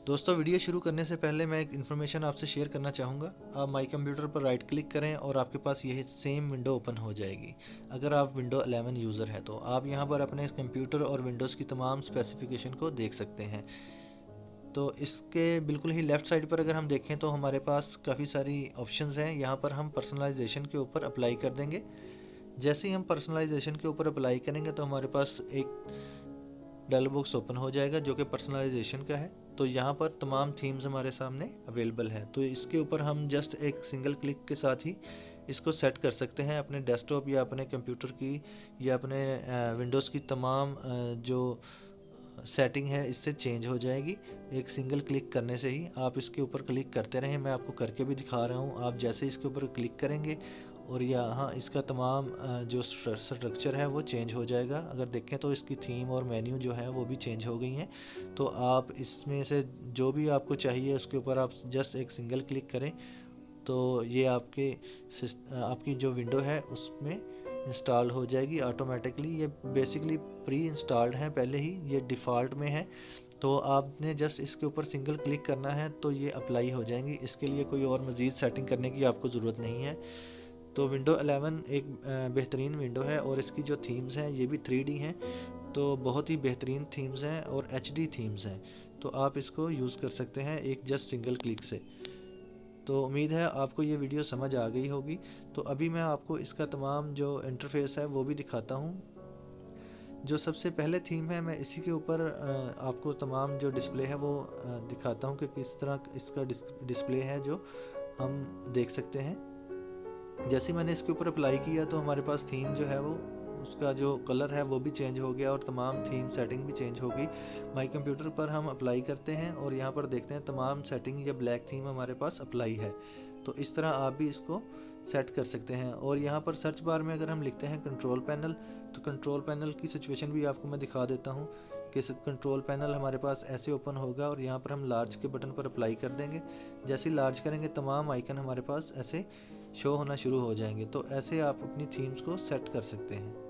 दोस्तों, वीडियो शुरू करने से पहले मैं एक इन्फॉर्मेशन आपसे शेयर करना चाहूँगा। आप माई कंप्यूटर पर राइट क्लिक करें और आपके पास यही सेम विंडो ओपन हो जाएगी। अगर आप विंडो 11 यूज़र है तो आप यहाँ पर अपने कंप्यूटर और विंडोज़ की तमाम स्पेसिफिकेशन को देख सकते हैं। तो इसके बिल्कुल ही लेफ़्ट साइड पर अगर हम देखें तो हमारे पास काफ़ी सारी ऑप्शंस हैं। यहाँ पर हम पर्सनलाइजेशन के ऊपर अप्लाई कर देंगे। जैसे ही हम पर्सनलाइजेशन के ऊपर अप्लाई करेंगे तो हमारे पास एक डायलॉग बॉक्स ओपन हो जाएगा जो कि पर्सनलाइजेशन का है। तो यहाँ पर तमाम थीम्स हमारे सामने अवेलेबल हैं। तो इसके ऊपर हम जस्ट एक सिंगल क्लिक के साथ ही इसको सेट कर सकते हैं अपने डेस्कटॉप या अपने कंप्यूटर की या अपने विंडोज़ की तमाम जो सेटिंग है इससे चेंज हो जाएगी। एक सिंगल क्लिक करने से ही आप इसके ऊपर क्लिक करते रहें। मैं आपको करके भी दिखा रहा हूँ। आप जैसे इसके ऊपर क्लिक करेंगे और यहाँ इसका तमाम जो स्ट्रक्चर है वो चेंज हो जाएगा। अगर देखें तो इसकी थीम और मेन्यू जो है वो भी चेंज हो गई हैं। तो आप इसमें से जो भी आपको चाहिए उसके ऊपर आप जस्ट एक सिंगल क्लिक करें तो ये आपकी जो विंडो है उसमें इंस्टॉल हो जाएगी ऑटोमेटिकली। ये बेसिकली प्री इंस्टॉल्ड है पहले ही, ये डिफ़ॉल्ट में है। तो आपने जस्ट इसके ऊपर सिंगल क्लिक करना है तो ये अप्लाई हो जाएंगी। इसके लिए कोई और मज़ीद सेटिंग करने की आपको ज़रूरत नहीं है। तो विंडो 11 एक बेहतरीन विंडो है और इसकी जो थीम्स हैं ये भी 3D हैं। तो बहुत ही बेहतरीन थीम्स हैं और HD थीम्स हैं। तो आप इसको यूज़ कर सकते हैं एक जस्ट सिंगल क्लिक से। तो उम्मीद है आपको ये वीडियो समझ आ गई होगी। तो अभी मैं आपको इसका तमाम जो इंटरफेस है वो भी दिखाता हूँ। जो सबसे पहले थीम है मैं इसी के ऊपर आपको तमाम जो डिस्प्ले है वो दिखाता हूँ कि किस तरह इसका डिस्प्ले है जो हम देख सकते हैं। जैसे मैंने इसके ऊपर अप्लाई किया तो हमारे पास थीम जो है वो उसका जो कलर है वो भी चेंज हो गया और तमाम थीम सेटिंग भी चेंज हो गई। माई कंप्यूटर पर हम अप्लाई करते हैं और यहाँ पर देखते हैं तमाम सेटिंग या ब्लैक थीम हमारे पास अप्लाई है। तो इस तरह आप भी इसको सेट कर सकते हैं। और यहाँ पर सर्च बार में अगर हम लिखते हैं कंट्रोल पैनल तो कंट्रोल पैनल की सिचुएशन भी आपको मैं दिखा देता हूँ कि कंट्रोल पैनल हमारे पास ऐसे ओपन होगा और यहाँ पर हम लार्ज के बटन पर अप्लाई कर देंगे। जैसे ही लार्ज करेंगे तमाम आइकन हमारे पास ऐसे शो होना शुरू हो जाएंगे। तो ऐसे आप अपनी थीम्स को सेट कर सकते हैं।